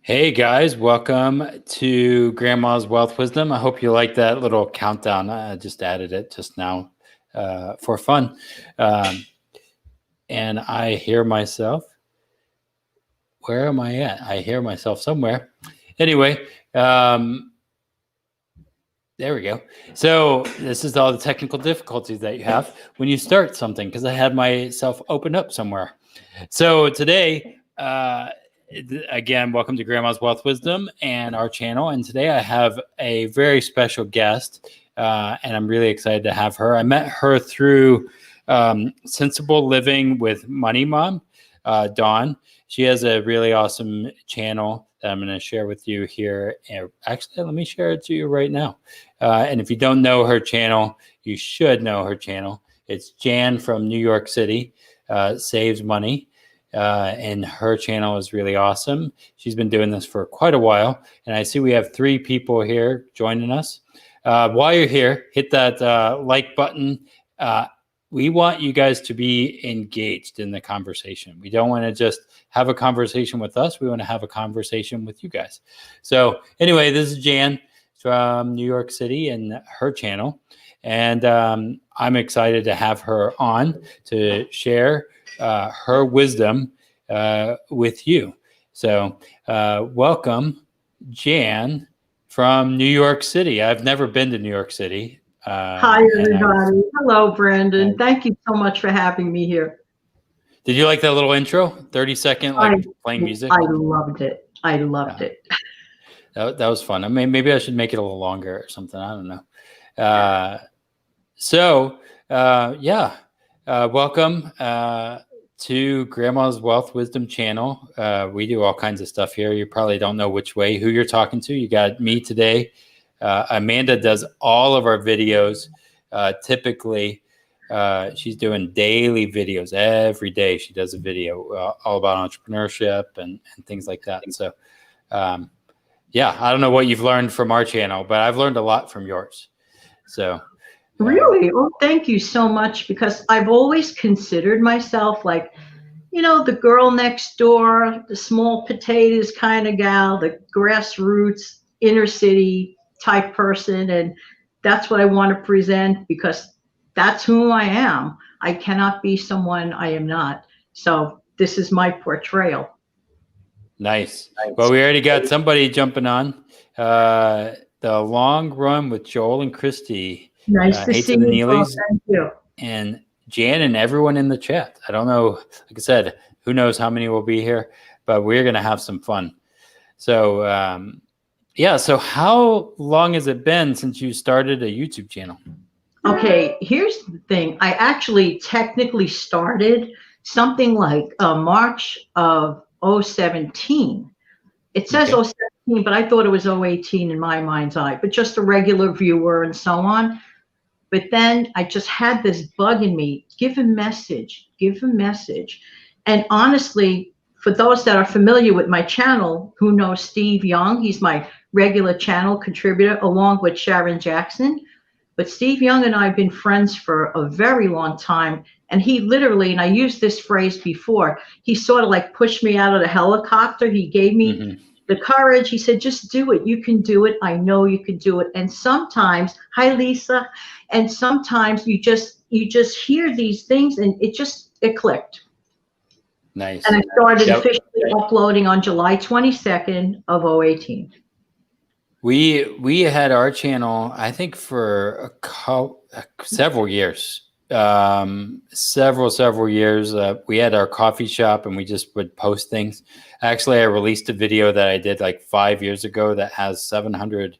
Hey guys, welcome to Grandma's Wealth Wisdom. I hope you like that little countdown. I just added it just now for fun. And I hear myself. Where am I at? I hear myself somewhere. Anyway, there we go. So this is all the technical difficulties that you have when you start something, because I had myself opened up somewhere. So today, again, welcome to Grandma's Wealth Wisdom and our channel. And today I have a very special guest, and I'm really excited to have her. I met her through Sensible Living with Money Mom, Dawn. She has a really awesome channel that I'm going to share with you here. Actually, let me share it to you right now. And if you don't know her channel, you should know her channel. It's Jan from New York City, Saves Money. And her channel is really awesome. She's been doing this for quite a while. And I see we have 3 people here joining us. While you're here, hit that like button. We want you guys to be engaged in the conversation. We don't want to just have a conversation with us. We want to have a conversation with you guys. So anyway, this is Jan from New York City and her channel. And I'm excited to have her on to share her wisdom with you. So welcome, Jan from New York City. I've never been to New York City. Hi, everybody. Hello, Brandon. Thank you so much for having me here. Did you like that little intro? 30-second, playing music? I loved it. I loved it. That was fun. I mean, maybe I should make it a little longer or something. I don't know. Welcome to Grandma's Wealth Wisdom channel. We do all kinds of stuff here. You probably don't know which way, who you're talking to. You got me today. Amanda does all of our videos. Typically, she's doing daily videos every day. She does a video all about entrepreneurship and things like that. And so, I don't know what you've learned from our channel, but I've learned a lot from yours. So, really? Well, thank you so much, because I've always considered myself like, the girl next door, the small potatoes kind of gal, the grassroots, inner city type person. And that's what I want to present, because that's who I am. I cannot be someone I am not. So this is my portrayal. Nice. Well, we already got somebody jumping on. The Long Run with Joel and Christy. Nice to see you. Thank you. And Jan and everyone in the chat. I don't know, like I said, who knows how many will be here, but we're going to have some fun. So, so how long has it been since you started a YouTube channel? Okay, here's the thing. I actually technically started something like March of 2017. It says 2017, but I thought it was 2018 in my mind's eye, but just a regular viewer and so on. But then I just had this bug in me, give a message. And honestly, for those that are familiar with my channel, who knows Steve Young, he's my regular channel contributor along with Sharon Jackson. But Steve Young and I have been friends for a very long time. And he literally, and I used this phrase before, he sort of like pushed me out of the helicopter. He gave me the courage. He said, just do it. You can do it. I know you can do it. And sometimes, hi, Lisa. And sometimes you just hear these things and it clicked. Nice. And I started officially uploading on July 22nd of 2018. We had our channel, I think, for several years. Several years. We had our coffee shop and we just would post things. Actually, I released a video that I did like 5 years ago that has 700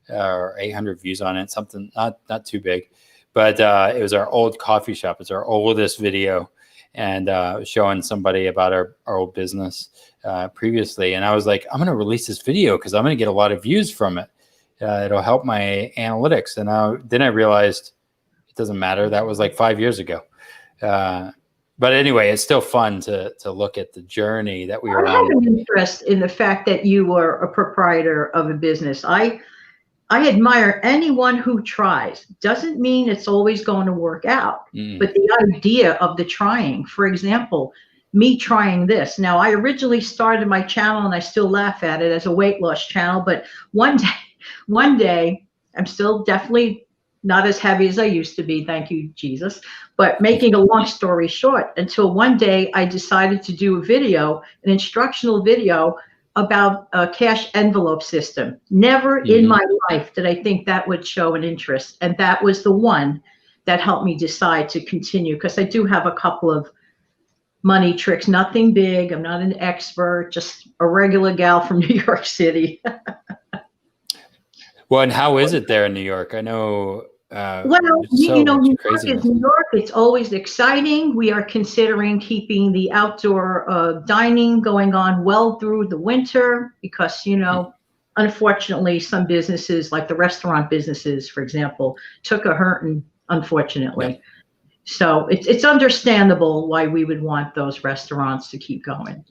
or 800 views on it. Something not too big, but it was our old coffee shop. It's our oldest video, and showing somebody about our old business previously. And I was like, I'm going to release this video because I'm going to get a lot of views from it. It'll help my analytics. And then I realized it doesn't matter. That was like 5 years ago. But anyway, it's still fun to look at the journey that we were on. I have an interest in the fact that you were a proprietor of a business. I admire anyone who tries. Doesn't mean it's always going to work out, but the idea of the trying. For example, me trying this. Now, I originally started my channel, and I still laugh at it, as a weight loss channel. But one day, I'm still definitely not as heavy as I used to be. Thank you, Jesus. But making a long story short, until one day I decided to do a video, an instructional video about a cash envelope system. Never in my life did I think that would show an interest. And that was the one that helped me decide to continue, because I do have a couple of money tricks, nothing big. I'm not an expert, just a regular gal from New York City. Well, and how is it there in New York? I know. Well, New York is New York. It's always exciting. We are considering keeping the outdoor dining going on well through the winter, because, unfortunately, some businesses, like the restaurant businesses, for example, took a hurting, unfortunately. Yeah. So it's understandable why we would want those restaurants to keep going.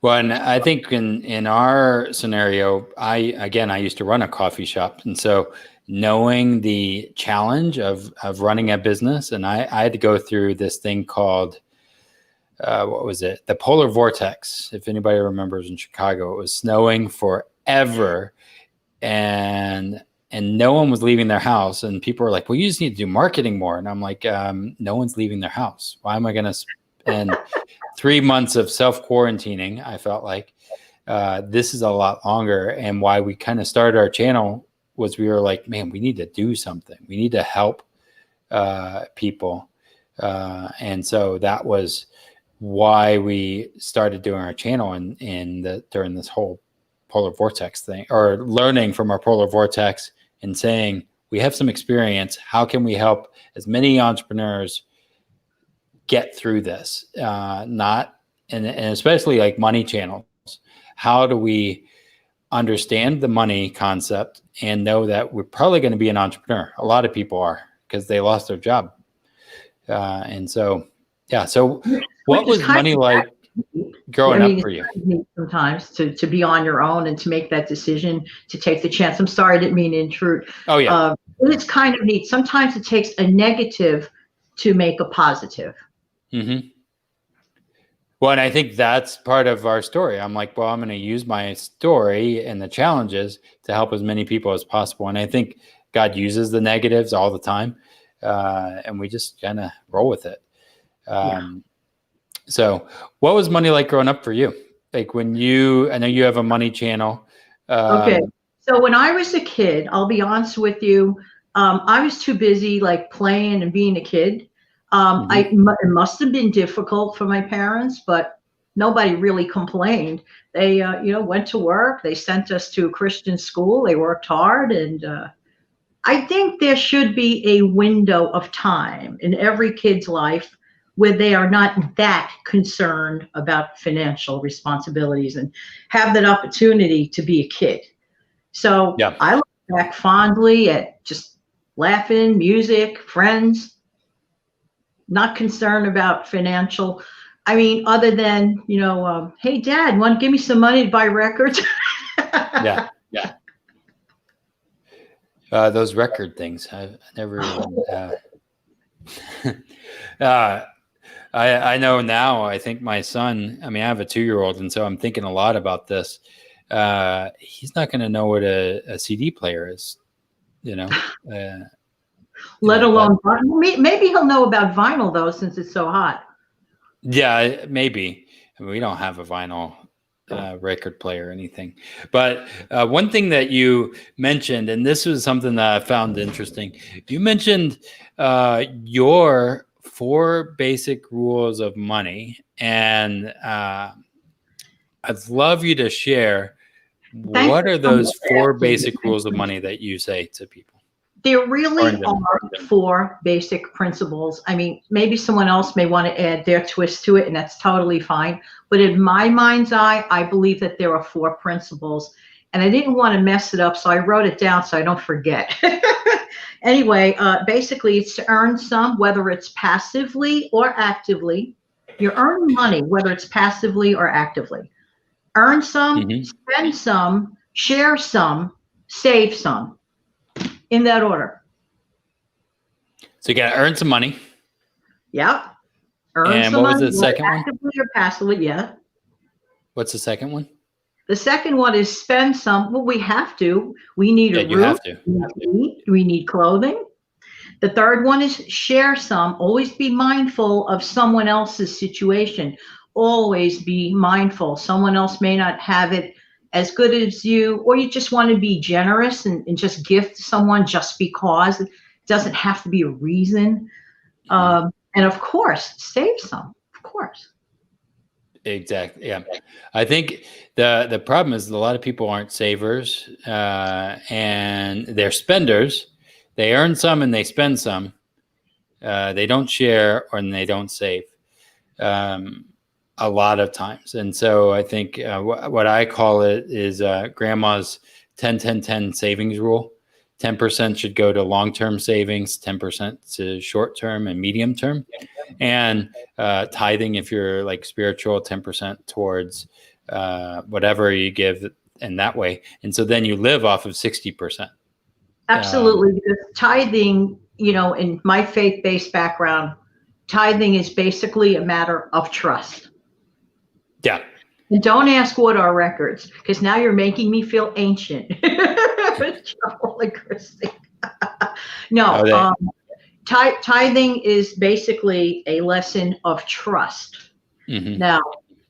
Well, and I think in our scenario, I used to run a coffee shop. And so knowing the challenge of running a business, and I had to go through this thing called, what was it? The polar vortex. If anybody remembers, in Chicago, it was snowing forever. And no one was leaving their house. And people were like, well, you just need to do marketing more. And I'm like, no one's leaving their house. Why am I going to spend 3 months of self-quarantining? I felt like this is a lot longer. And why we kind of started our channel was we were like, man, we need to do something. We need to help people. And so that was why we started doing our channel during this whole polar vortex thing, or learning from our polar vortex and saying, we have some experience. How can we help as many entrepreneurs get through this? And especially like money channels. How do we understand the money concept and know that we're probably going to be an entrepreneur? A lot of people are, because they lost their job. And so, yeah. So what was money like growing up for you? Sometimes to be on your own and to make that decision, to take the chance. I'm sorry, I didn't mean to intrude. Oh, yeah. It's kind of neat. Sometimes it takes a negative to make a positive. Mm-hmm. Well, and I think that's part of our story. I'm like, well, I'm going to use my story and the challenges to help as many people as possible. And I think God uses the negatives all the time. And we just kind of roll with it. So what was money like growing up for you? Like I know you have a money channel. Okay. So when I was a kid, I'll be honest with you, I was too busy like playing and being a kid. It must have been difficult for my parents, but nobody really complained. They, went to work. They sent us to a Christian school. They worked hard. And I think there should be a window of time in every kid's life where they are not that concerned about financial responsibilities and have that opportunity to be a kid. So I look back fondly at just laughing, music, friends, not concerned about financial. I mean, other than, hey, Dad, want to give me some money to buy records? Yeah. Those record things, I never even, I know now, I think my son, I have a 2-year-old, and so I'm thinking a lot about this. He's not going to know what a CD player is, let alone vinyl. Maybe he'll know about vinyl though, since it's so hot. Yeah, maybe. We don't have a vinyl record player or anything. But one thing that you mentioned, and this was something that I found interesting, you mentioned your 4 basic rules of money, and I'd love you to share what are those 4 basic rules of money that you say to people. There really are 4 basic principles. Maybe someone else may want to add their twist to it, and that's totally fine. But in my mind's eye, I believe that there are 4 principles, and I didn't want to mess it up, so I wrote it down so I don't forget. Anyway, basically, it's to earn some, whether it's passively or actively. You're earning money, whether it's passively or actively. Earn some, spend some, share some, save some. In that order. So you got to earn some money. Yep. Earn And some what was money, the second one? actively or passively, yeah. What's the second one? The second one is spend some. Well, we have to. We need a Yeah, you roof. have to. We need to eat. We need clothing. The third one is share some. Always be mindful of someone else's situation. Always be mindful. Someone else may not have it as good as you, or you just want to be generous and just gift someone just because. It doesn't have to be a reason. And of course, save some. Of course. Exactly. Yeah. I think the problem is a lot of people aren't savers, and they're spenders. They earn some and they spend some. They don't share or they don't save, a lot of times. And so I think what I call it is grandma's 10-10-10 savings rule. 10% should go to long-term savings, 10% to short-term and medium-term, and tithing, if you're like spiritual, 10% towards whatever you give in that way. And so then you live off of 60%. Absolutely. Because tithing, in my faith-based background, tithing is basically a matter of trust. Yeah. And don't ask what are records, because now you're making me feel ancient. Joel and Christy. No, tithing is basically a lesson of trust. Mm-hmm. Now,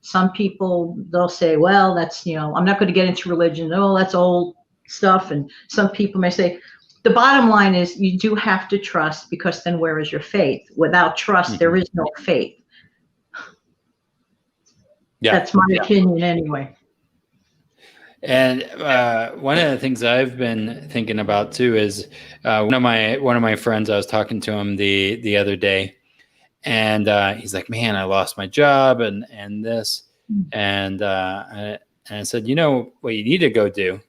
some people, they'll say, well, that's, I'm not going to get into religion. Oh, that's old stuff. And some people may say, the bottom line is you do have to trust, because then where is your faith? Without trust, there is no faith. Yeah. That's my opinion anyway. And one of the things I've been thinking about too is one of my friends. I was talking to him the other day, and he's like, "Man, I lost my job and this," and I said, what you need to go do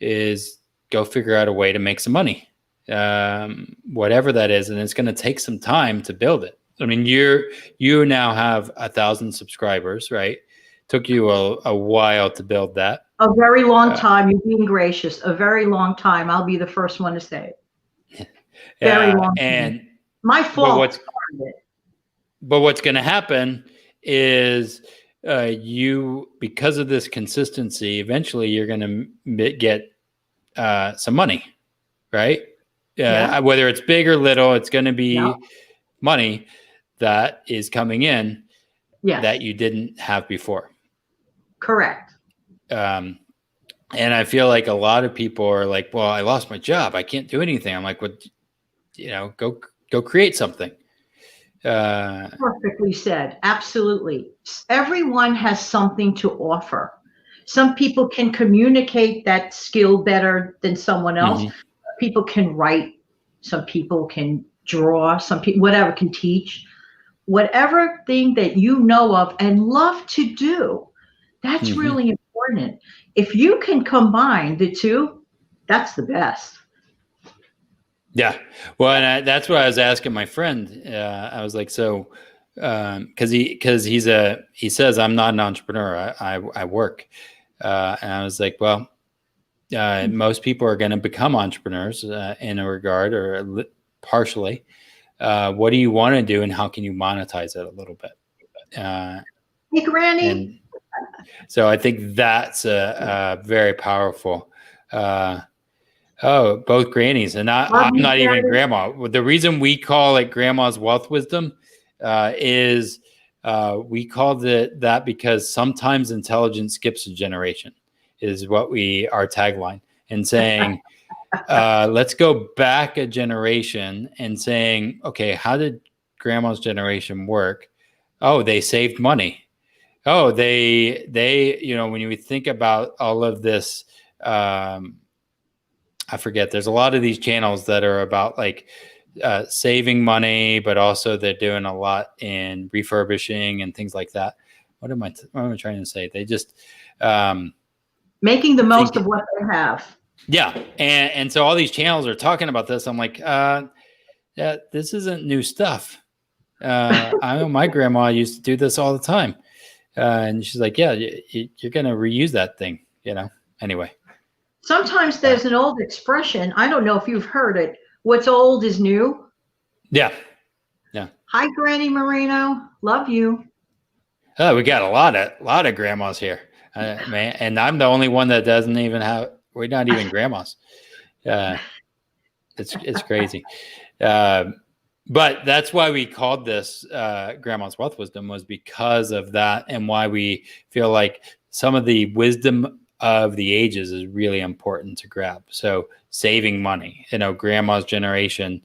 is go figure out a way to make some money, whatever that is, and it's going to take some time to build it. I mean, you now have 1,000 subscribers, right? Took you a while to build that. A very long time. You're being gracious. A very long time. I'll be the first one to say it. Very long and time. My fault. But what's going to happen is because of this consistency, eventually you're going to get some money, right? Whether it's big or little, it's going to be money that is coming in that you didn't have before. Correct. And I feel like a lot of people are like, well, I lost my job. I can't do anything. I'm like, what, go create something. Perfectly said. Absolutely. Everyone has something to offer. Some people can communicate that skill better than someone else. Mm-hmm. People can write. Some people can draw. Some people, whatever, can teach. Whatever thing that you know of and love to do, that's really important. If you can combine the two, that's the best. Yeah. Well, and that's what I was asking my friend. I was like, so, because he says I'm not an entrepreneur. I work, and I was like, well, most people are going to become entrepreneurs in a regard or partially. What do you want to do, and how can you monetize it a little bit? Hey, Granny. And so I think that's very powerful. Both grannies, and I'm not even grandma. The reason we call it Grandma's Wealth Wisdom is we called it that because sometimes intelligence skips a generation, is what our tagline, and saying, let's go back a generation and saying, okay, how did Grandma's generation work? Oh, they saved money. Oh, they when you think about all of this, I forget, there's a lot of these channels that are about like saving money, but also they're doing a lot in refurbishing and things like that. What am I trying to say? They just making the most of what they have. Yeah. And so all these channels are talking about this. I'm like, this isn't new stuff. I know my grandma used to do this all the time. And she's like, yeah, you're going to reuse that thing, anyway. Sometimes there's an old expression. I don't know if you've heard it. What's old is new. Yeah. Yeah. Hi, Granny Moreno. Love you. Oh, we got a lot of grandmas here, man. And I'm the only one that doesn't even have. We're not even grandmas. It's crazy. But that's why we called this Grandma's Wealth Wisdom, was because of that, and why we feel like some of the wisdom of the ages is really important to grab. So saving money, grandma's generation,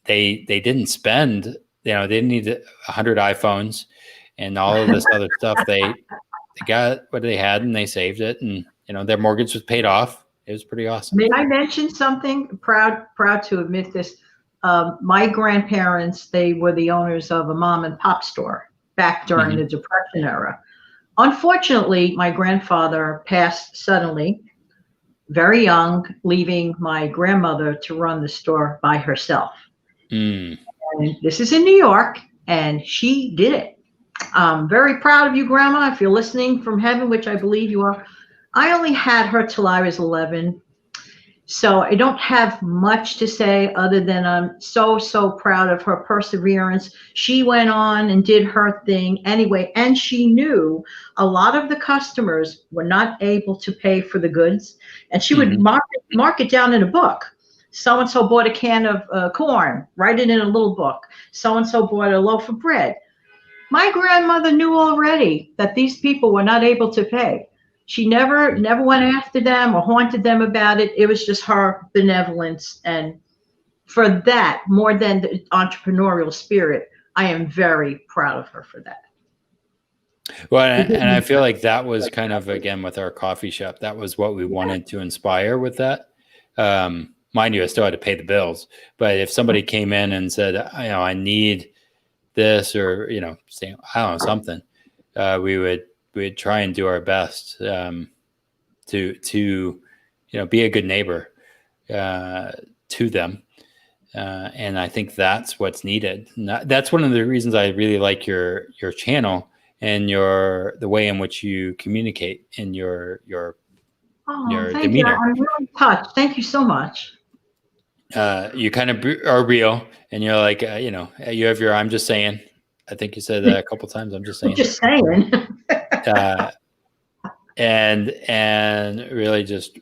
they didn't spend, they didn't need 100 iPhones and all of this other stuff. They got what they had and they saved it, and their mortgage was paid off. It was pretty awesome. May I mention something? Proud to admit this. My grandparents, they were the owners of a mom and pop store back during the Depression era. Unfortunately, my grandfather passed suddenly, very young, leaving my grandmother to run the store by herself. And this is in New York, and she did it. I'm very proud of you, Grandma, if you're listening from heaven, which I believe you are. I only had her till I was 11. So I don't have much to say other than I'm so proud of her perseverance. She went on and did her thing anyway, and she knew a lot of the customers were not able to pay for the goods, and she would mark it down in a book. So-and-so bought a can of corn, write it in a little book. So-and-so bought a loaf of bread. My grandmother knew already that these people were not able to pay. She never went after them or haunted them about it. It was just her benevolence. And for that, more than the entrepreneurial spirit, I am very proud of her for that. Well, and I feel like that was kind of, again, with our coffee shop, that was what we wanted to inspire with that. Mind you, I still had to pay the bills. But if somebody came in and said, I need this, or, say, I don't know, something, we'd try and do our best to be a good neighbor to them, and I think that's what's needed. And that's one of the reasons I really like your channel and the way in which you communicate in your thank demeanor. You. I'm really touched. Thank you so much. You kind of are real, and you're like, you have your "I'm just saying." I think you said that a couple times. I'm just saying. Just saying. And really just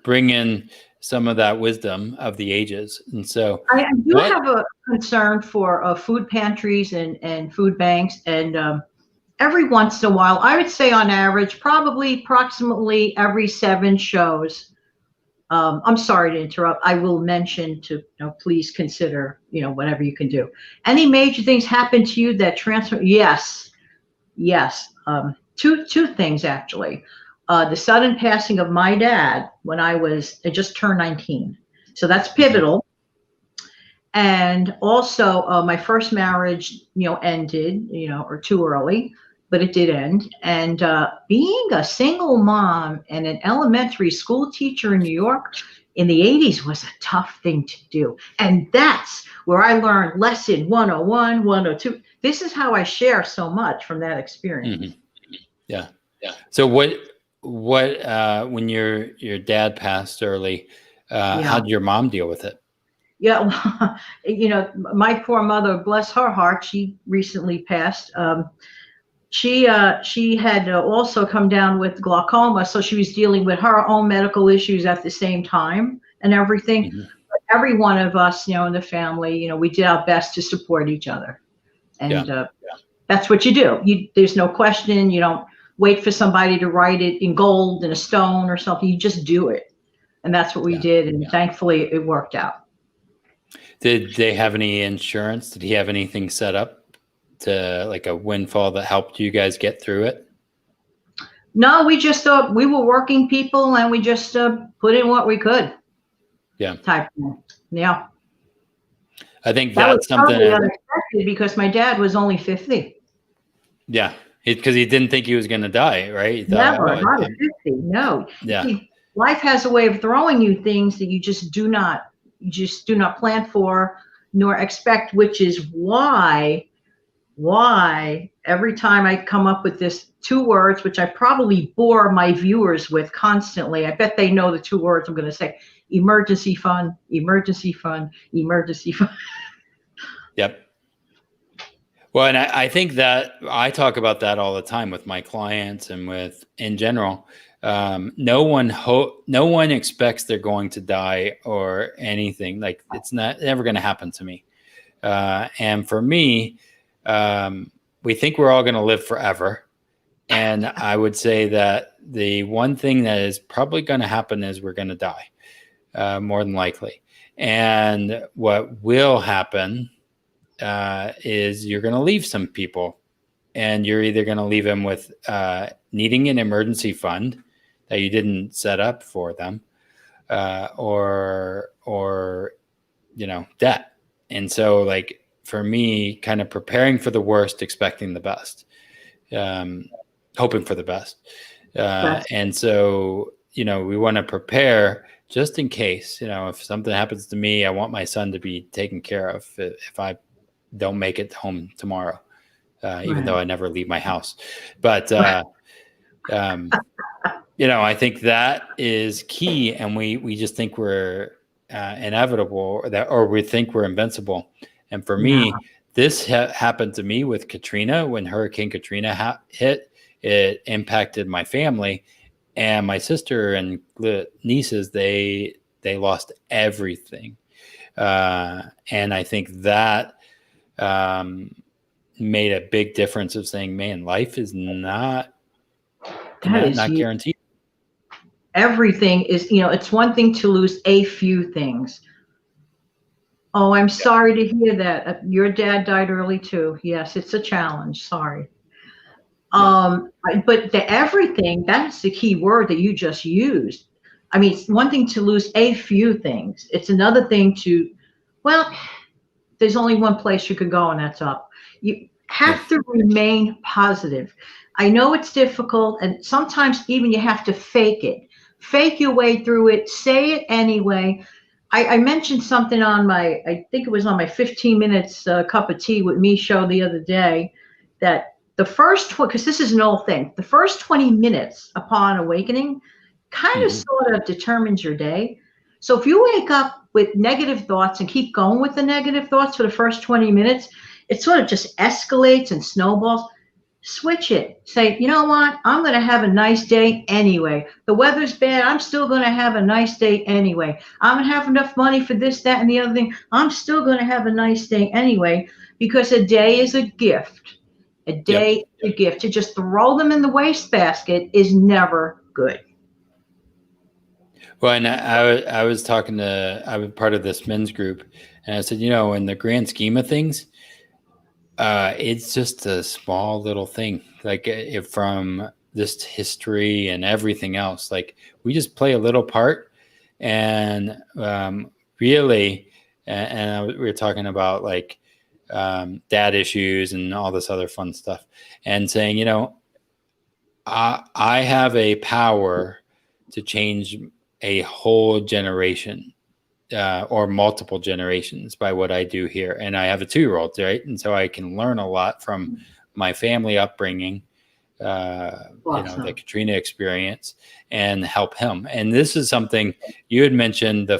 bring in some of that wisdom of the ages. And so I do have a concern for food pantries and food banks. And every once in a while, I would say on average, approximately every 7 shows. I'm sorry to interrupt. I will mention to please consider whatever you can do. Any major things happen to you that transfer? Yes. Two things actually. The sudden passing of my dad when I just turned 19. So that's pivotal. And also my first marriage, ended, or too early, but it did end. And being a single mom and an elementary school teacher in New York in the 80s was a tough thing to do. And that's where I learned lesson 101, 102. This is how I share so much from that experience. Yeah. So what when your dad passed early, how did your mom deal with it? Yeah, my poor mother, bless her heart, she recently passed. She had also come down with glaucoma, so she was dealing with her own medical issues at the same time and everything. But every one of us, in the family, we did our best to support each other. And that's what you do. There's no question. You don't wait for somebody to write it in gold in a stone or something. You just do it. And that's what we did. And thankfully it worked out. Did they have any insurance? Did he have anything set up to like a windfall that helped you guys get through it? No, we just we were working people and we just put in what we could. Yeah. Type thing. Yeah. I think that that's was something totally unexpected because my dad was only 50. Yeah. Because he didn't think he was going to die, right? Never, not at 50. No. Yeah. See, life has a way of throwing you things that you just do not plan for nor expect, which is why every time I come up with this 2 words, which I probably bore my viewers with constantly, I bet they know the 2 words I'm going to say: emergency fund, emergency fund, emergency fund. Yep. Well, and I think that I talk about that all the time with my clients and with in general. No one expects they're going to die or anything. Like it's never going to happen to me. And for me, we think we're all going to live forever. And I would say that the one thing that is probably going to happen is we're going to die, more than likely. And what will happen is you're going to leave some people, and you're either going to leave them with needing an emergency fund that you didn't set up for them, or debt. And so, like for me, kind of preparing for the worst, expecting the best, hoping for the best, and so we want to prepare just in case. If something happens to me, I want my son to be taken care of if I don't make it home tomorrow, even though I never leave my house. But, I think that is key. And we just think we're inevitable, or we think we're invincible. And for me, this happened to me with Katrina. When Hurricane Katrina hit, it impacted my family, and my sister and nieces, they lost everything. And I think that made a big difference of saying, man, life is not guaranteed. Everything is, it's one thing to lose a few things. Oh, I'm sorry to hear that. Your dad died early too. Yes, it's a challenge. Sorry. But the everything, that's the key word that you just used. I mean, it's one thing to lose a few things. It's another thing to, there's only one place you could go, and that's up. You have to remain positive. I know it's difficult, and sometimes even you have to fake your way through it, say it anyway. I mentioned something on I think it was on my 15 minutes cup of tea with me show the other day, that the first, because this is an old thing, the first 20 minutes upon awakening kind of sort of determines your day. So if you wake up with negative thoughts and keep going with the negative thoughts for the first 20 minutes, it sort of just escalates and snowballs. Switch it. Say, you know what? I'm going to have a nice day anyway. The weather's bad. I'm still going to have a nice day anyway. I'm going to have enough money for this, that, and the other thing. I'm still going to have a nice day anyway, because a day is a gift. A day is a gift. To just throw them in the wastebasket is never good. Well, and I was talking I was part of this men's group, and I said, in the grand scheme of things, it's just a small little thing, like from this history and everything else. Like we just play a little part, and really, and we were talking about like dad issues and all this other fun stuff, and saying, I have a power to change a whole generation, or multiple generations by what I do here. And I have a 2-year-old, right? And so I can learn a lot from my family upbringing, Awesome. the Katrina experience, and help him. And this is something you had mentioned, the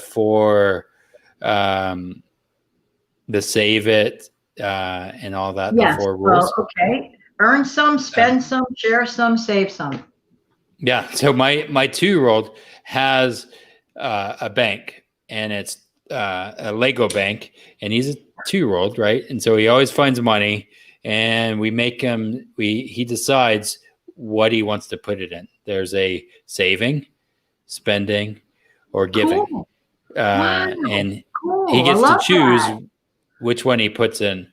save it, and all that, the 4 rules. Well, okay. Earn some, spend some, share some, save some. Yeah. So my 2-year-old has a bank, and it's a Lego bank, and he's a 2-year-old, right? And so he always finds money, and we make him, he decides what he wants to put it in. There's a saving, spending, or giving. Cool. And he gets to choose which one he puts in.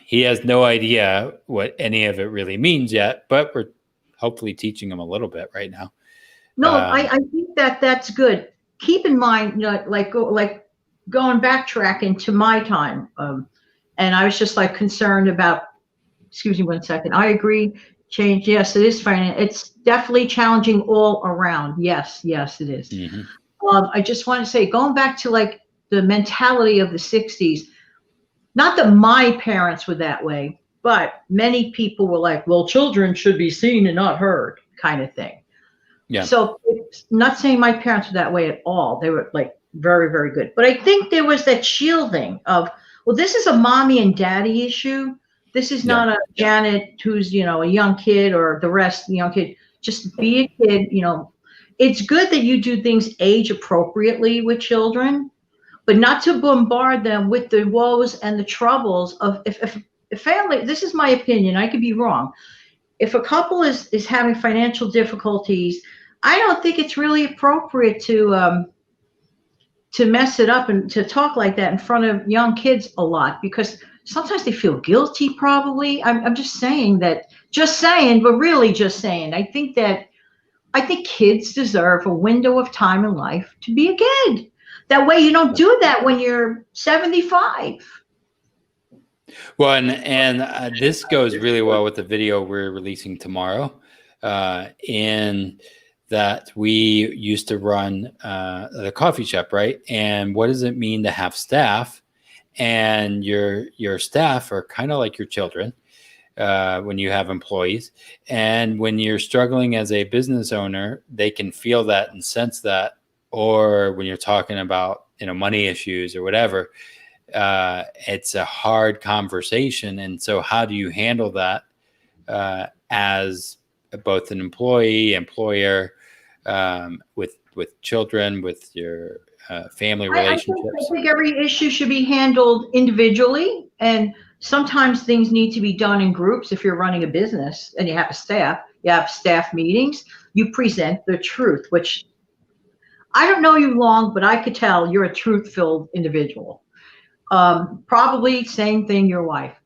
He has no idea what any of it really means yet, but we're hopefully teaching him a little bit right now. No, I think that's good. Keep in mind, like going backtracking to my time, and I was just like concerned about. Excuse me 1 second. I agree. Change. Yes, it is fine. It's definitely challenging all around. Yes, it is. Mm-hmm. I just want to say, going back to like the mentality of the 60s, not that my parents were that way, but many people were like, well, children should be seen and not heard, kind of thing. Yeah. So it's not saying my parents were that way at all. They were like very, very good. But I think there was that shielding of, Well, this is a mommy and daddy issue. This is not a Janet who's, a young kid or the rest, young kid. Just be a kid, It's good that you do things age appropriately with children, but not to bombard them with the woes and the troubles of if family, this is my opinion, I could be wrong. If a couple is having financial difficulties, I don't think it's really appropriate to mess it up and to talk like that in front of young kids a lot, because sometimes they feel guilty probably. I'm just saying, but really just saying. I think kids deserve a window of time in life to be a kid. That way you don't do that when you're 75. Well, and this goes really well with the video we're releasing tomorrow, in that we used to run the coffee shop, right? And what does it mean to have staff? And your staff are kind of like your children when you have employees. And when you're struggling as a business owner, they can feel that and sense that. Or when you're talking about money issues or whatever, it's a hard conversation. And so how do you handle that as both an employee, employer, with children, with your family relationships? I think every issue should be handled individually, and sometimes things need to be done in groups. If you're running a business and you have staff meetings, you present the truth, which I don't know you long, but I could tell you're a truth-filled individual. Probably same thing, your wife.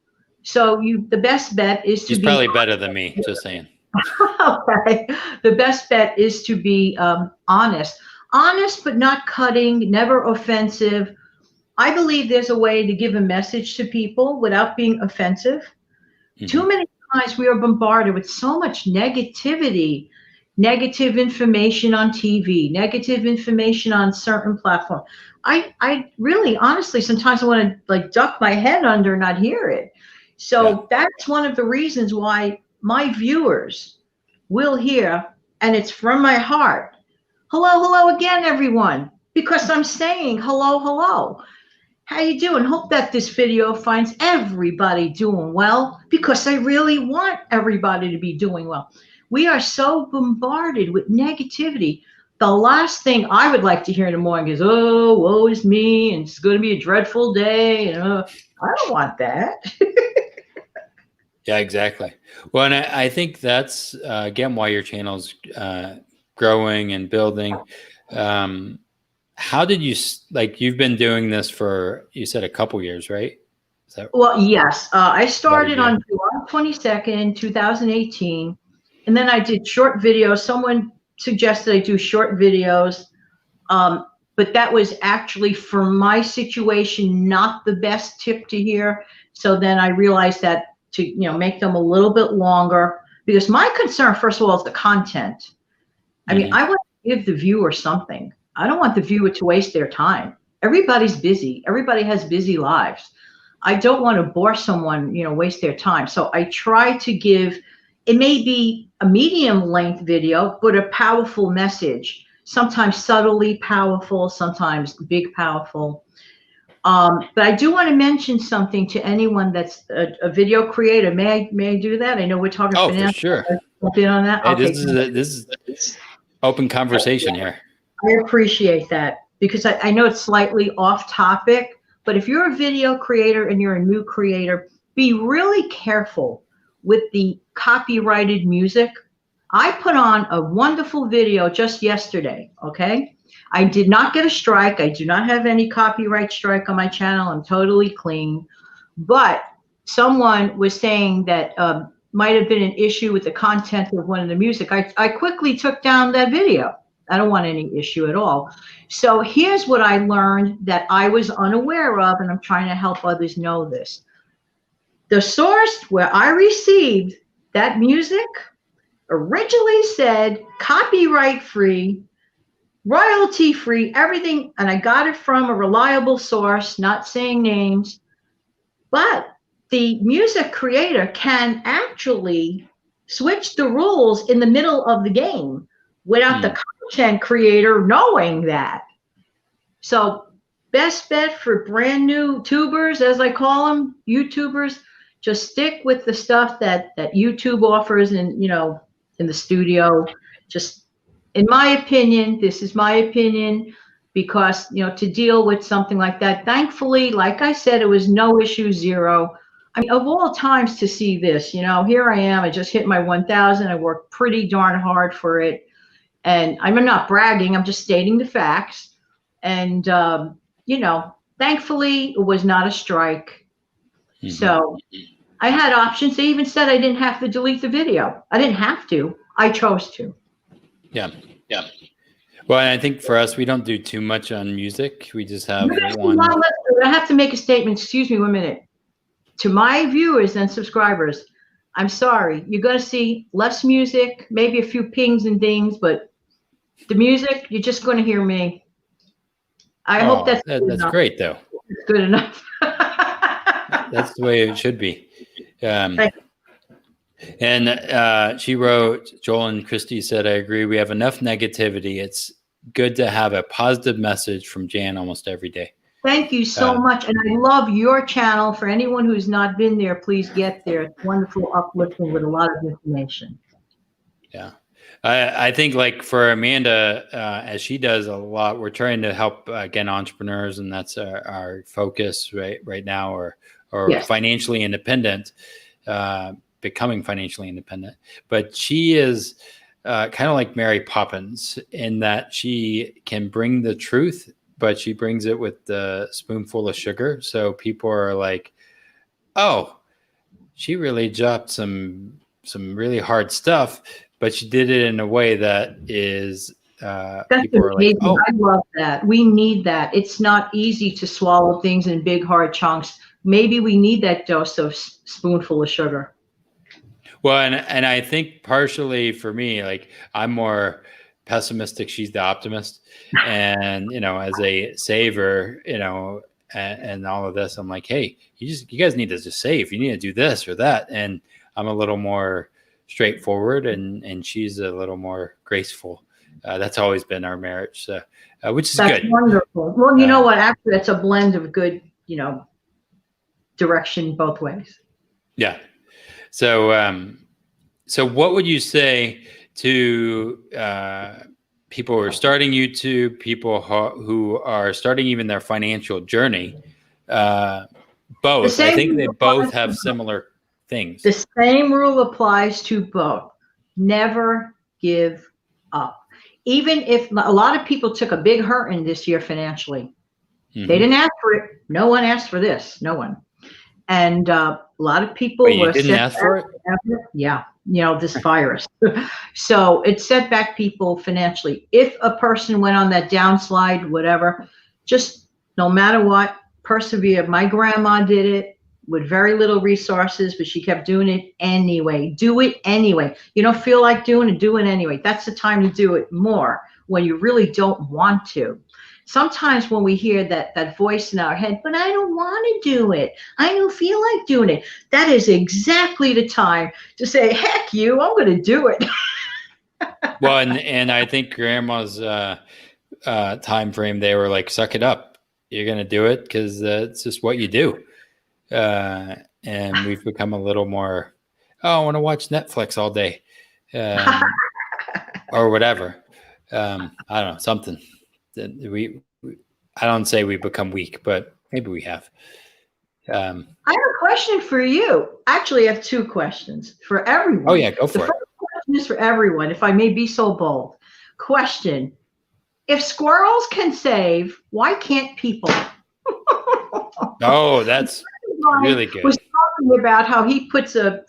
So the best bet is to She's probably better than me, just saying. Okay. The best bet is to be honest, but not cutting, never offensive. I believe there's a way to give a message to people without being offensive. Mm-hmm. Too many times we are bombarded with so much negativity, negative information on TV, negative information on certain platforms. I really, honestly, sometimes I want to duck my head under, not hear it. So that's one of the reasons why my viewers will hear, and it's from my heart. Hello again, everyone, because I'm saying hello. How you doing? Hope that this video finds everybody doing well, because I really want everybody to be doing well. We are so bombarded with negativity. The last thing I would like to hear in the morning is, oh, woe is me, and it's going to be a dreadful day. I don't want that. Yeah, exactly. Well, and I think that's, again, why your channel's growing and building. How did you, you've been doing this for, you said a couple years, right? Well, yes. I started on July 22nd, 2018. And then I did short videos. Someone suggested I do short videos. But that was actually, for my situation, not the best tip to hear. So then I realized that to make them a little bit longer, because my concern, first of all, is the content. I mean, I want to give the viewer something. I don't want the viewer to waste their time. Everybody's busy. Everybody has busy lives. I don't want to bore someone, waste their time. So I try to give, it may be a medium length video, but a powerful message, sometimes subtly powerful, sometimes big powerful. But I do want to mention something to anyone that's a video creator. May I do that? I know we're talking. Oh, for sure. Jump in on that. Hey, Okay. This is open conversation here. I appreciate that, because I know it's slightly off topic, but if you're a video creator and you're a new creator, be really careful with the copyrighted music. I put on a wonderful video just yesterday, okay? I did not get a strike. I do not have any copyright strike on my channel. I'm totally clean. But someone was saying that might have been an issue with the content of one of the music. I quickly took down that video. I don't want any issue at all. So here's what I learned that I was unaware of, and I'm trying to help others know this. The source where I received that music originally said copyright free, royalty free, everything, and I got it from a reliable source, not saying names. But the music creator can actually switch the rules in the middle of the game without the content creator knowing that. So best bet for brand new tubers, as I call them, YouTubers, just stick with the stuff that YouTube offers and, in the studio. Just, in my opinion, this is my opinion, because, to deal with something like that, thankfully, like I said, it was no issue, zero. I mean, of all times to see this, here I am, I just hit my 1,000. I worked pretty darn hard for it. And I'm not bragging, I'm just stating the facts. And, thankfully, it was not a strike. Mm-hmm. So I had options. They even said I didn't have to delete the video. I didn't have to. I chose to. Yeah. Yeah. Well, and I think for us, we don't do too much on music. We just have one. I have to make a statement. Excuse me 1 minute. To my viewers and subscribers, I'm sorry. You're going to see less music, maybe a few pings and dings, but the music, you're just going to hear me. I hope that's great, though. It's good enough. That's the way it should be. And she wrote, Joel and Christy said, I agree. We have enough negativity. It's good to have a positive message from Jan almost every day. Thank you so much. And I love your channel. For anyone who's not been there, please get there. It's wonderful, uplifting with a lot of information. Yeah. I think like for Amanda, as she does a lot, we're trying to help, again, entrepreneurs. And that's our focus right now, or yes, financially independent, becoming financially independent. But she is kind of like Mary Poppins in that she can bring the truth, but she brings it with the spoonful of sugar. So people are like, oh, she really dropped some really hard stuff, but she did it in a way that is, people are like, oh. I love that. We need that. It's not easy to swallow things in big, hard chunks. Maybe we need that dose of spoonful of sugar. Well, and I think partially for me, like I'm more pessimistic. She's the optimist. And, as a saver, and all of this, I'm like, hey, you guys need to just save. You need to do this or that. And I'm a little more straightforward, and she's a little more graceful. That's always been our marriage, so, which is good. That's wonderful. Well, you know what? Actually, that's a blend of good, direction both ways. Yeah. So, so what would you say to people who are starting YouTube, people who are starting even their financial journey? Both. I think they both have similar things. The same rule applies to both. Never give up. Even if a lot of people took a big hurting this year financially. Mm-hmm. They didn't ask for it. No one asked for this. No one. And a lot of people were didn't ask for it? Yeah. This virus. So it set back people financially. If a person went on that downslide, whatever, just no matter what, persevere. My grandma did it with very little resources, but she kept doing it anyway. Do it anyway. You don't feel like doing it, do it anyway. That's the time to do it more, when you really don't want to. Sometimes when we hear that voice in our head, but I don't want to do it, I don't feel like doing it, that is exactly the time to say, heck you, I'm going to do it. Well, and I think grandma's time frame, they were like, suck it up. You're going to do it because it's just what you do. And we've become a little more, I want to watch Netflix all day, or whatever. I don't know, something. I don't say we become weak, but maybe we have. I have a question for you. Actually, I have two questions for everyone. Oh yeah, go for it. The first question is for everyone, if I may be so bold. Question: if squirrels can save, why can't people? Oh, that's really good. Was talking about how he puts a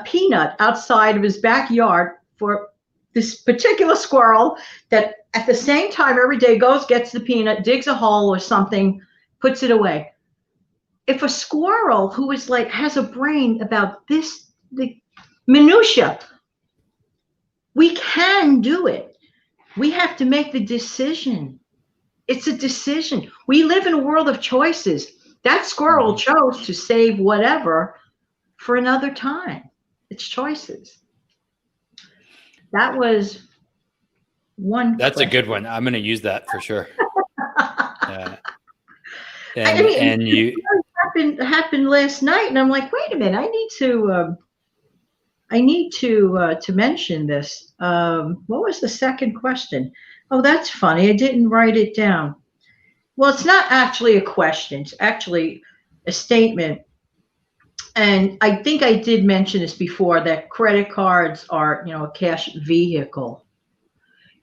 peanut outside of his backyard for this particular squirrel that at the same time every day goes, gets the peanut, digs a hole or something, puts it away. If a squirrel who is like, has a brain about this, the minutia, we can do it. We have to make the decision. It's a decision. We live in a world of choices. That squirrel chose to save whatever for another time. It's choices. That was one. That's question. A good one. I'm going to use that for sure. and mean, and it you happened last night, and I'm like, wait a minute, I need to mention this. What was the second question? Oh, that's funny. I didn't write it down. Well, it's not actually a question. It's actually a statement. And I think I did mention this before, that credit cards are, a cash vehicle.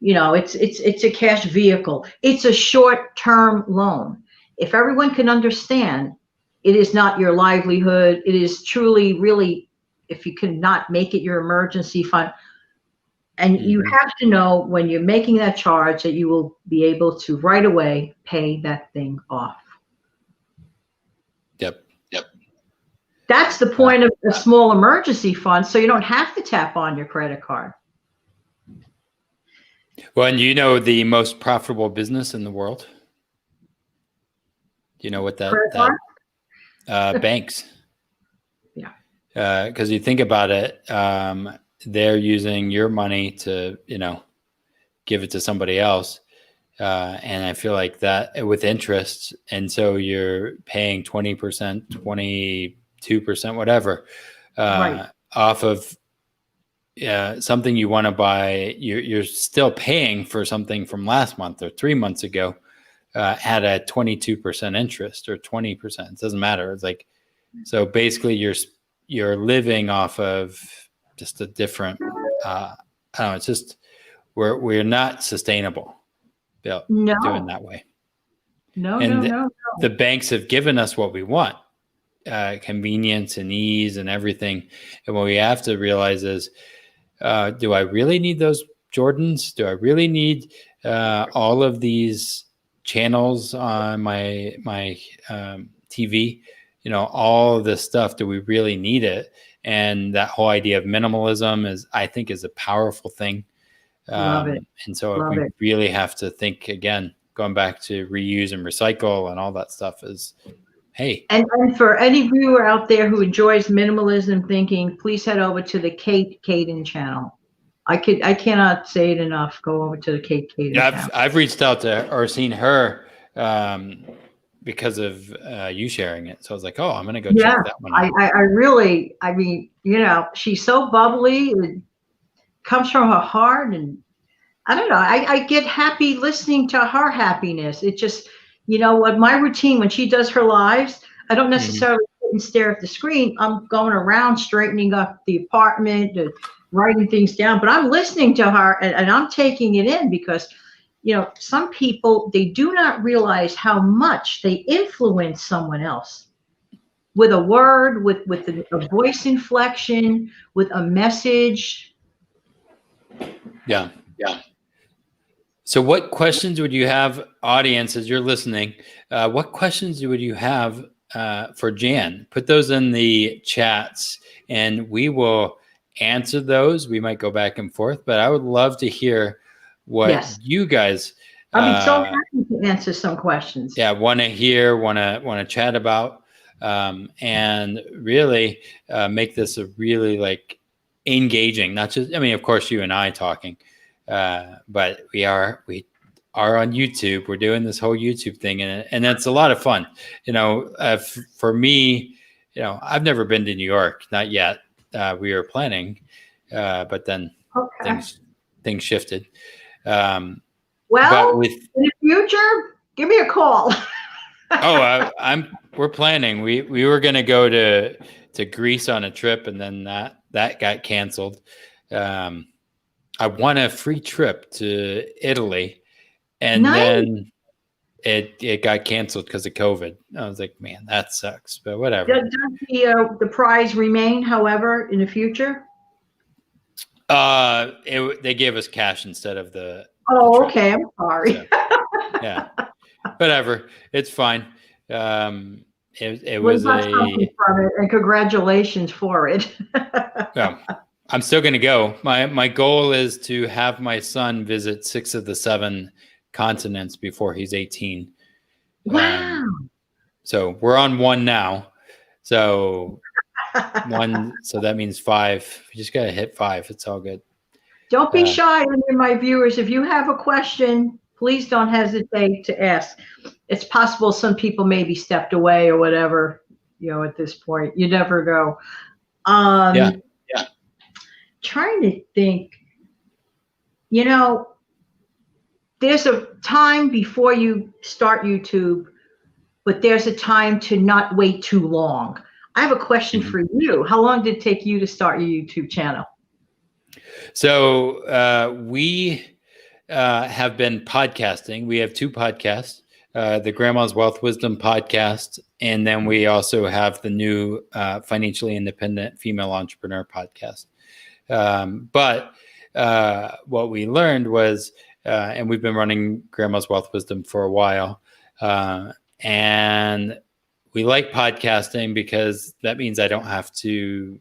It's a cash vehicle. It's a short-term loan. If everyone can understand, it is not your livelihood. It is truly, really, if you cannot make it your emergency fund. And you have to know when you're making that charge that you will be able to right away pay that thing off. Yep. That's the point of a small emergency fund, so you don't have to tap on your credit card. Well, and you know the most profitable business in the world? Do you know what that banks. Yeah. Because you think about it, they're using your money to, give it to somebody else. And I feel like that with interest. And so you're paying 20%, 22%, whatever, Right. off of something you want to buy. You're still paying for something from last month or 3 months ago at a 22% interest or 20%. It doesn't matter. It's like, so basically you're living off of just a different, I don't know, it's just, we're not sustainable doing that way. No. The banks have given us what we want, convenience and ease and everything. And what we have to realize is, do I really need those Jordans? Do I really need all of these channels on my TV? All of this stuff. Do we really need it? And that whole idea of minimalism I think is a powerful thing. Love it. And so we really have to think, again, going back to reuse and recycle and all that stuff is, hey. And for any viewer out there who enjoys minimalism thinking, please head over to the Kate Caden channel. I cannot say it enough. Go over to the Kate Caden channel. I've reached out to or seen her because of you sharing it. So I was like, oh, I'm going to go check that one out. I mean, she's so bubbly. It comes from her heart. And I don't know, I get happy listening to her happiness. It just, what my routine when she does her lives, I don't necessarily sit and stare at the screen. I'm going around straightening up the apartment, writing things down, but I'm listening to her and I'm taking it in because, some people, they do not realize how much they influence someone else with a word, with a voice inflection, with a message. Yeah. So what questions would you have, audience, as you're listening? What questions would you have for Jan? Put those in the chats and we will answer those. We might go back and forth, but I would love to hear what you guys I'd be so happy to answer some questions. Yeah, want to hear, want to chat about, and really make this a really engaging. Not just, of course, you and I talking, but we are on YouTube. We're doing this whole YouTube thing, and it's a lot of fun. For me, I've never been to New York, not yet. We were planning, but then things shifted. Well, in the future, give me a call. We're planning. We were going to go to Greece on a trip, and then that got canceled. I won a free trip to Italy, and then it got canceled because of COVID. I was like, man, that sucks, but whatever. Does the prize remain, however, in the future? They gave us cash instead of the. Oh, okay. I'm sorry. So, yeah, whatever. It's fine. It was from it, and congratulations for it. Well, I'm still going to go. My goal is to have my son visit 6 of the 7 continents before he's 18. Wow. So we're on 1 now. So 1. So that means 5. We just got to hit 5. It's all good. Don't be shy, any of my viewers. If you have a question, please don't hesitate to ask. It's possible some people maybe stepped away or whatever, at this point. You never know. Yeah. Trying to think, there's a time before you start YouTube, but there's a time to not wait too long. I have a question for you. How long did it take you to start your YouTube channel? So we have been podcasting. We have 2 podcasts, the Grandma's Wealth Wisdom podcast, and then we also have the new Financially Independent Female Entrepreneur podcast. But what we learned was, and we've been running Grandma's Wealth Wisdom for a while, and we like podcasting because that means I don't have to,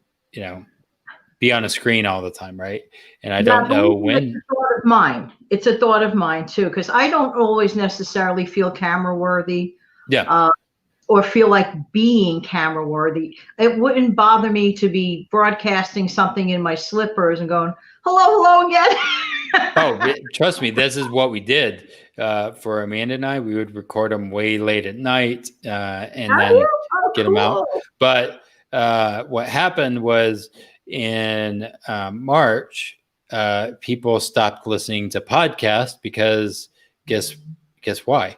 be on a screen all the time, right? And I don't know when. It's a thought of mine. It's a thought of mine too, because I don't always necessarily feel camera worthy. Yeah. Or feel like being camera worthy. It wouldn't bother me to be broadcasting something in my slippers and going, hello again. Oh, trust me, this is what we did for Amanda and I. We would record them way late at night and then get them out. But what happened was in March, people stopped listening to podcasts because guess why?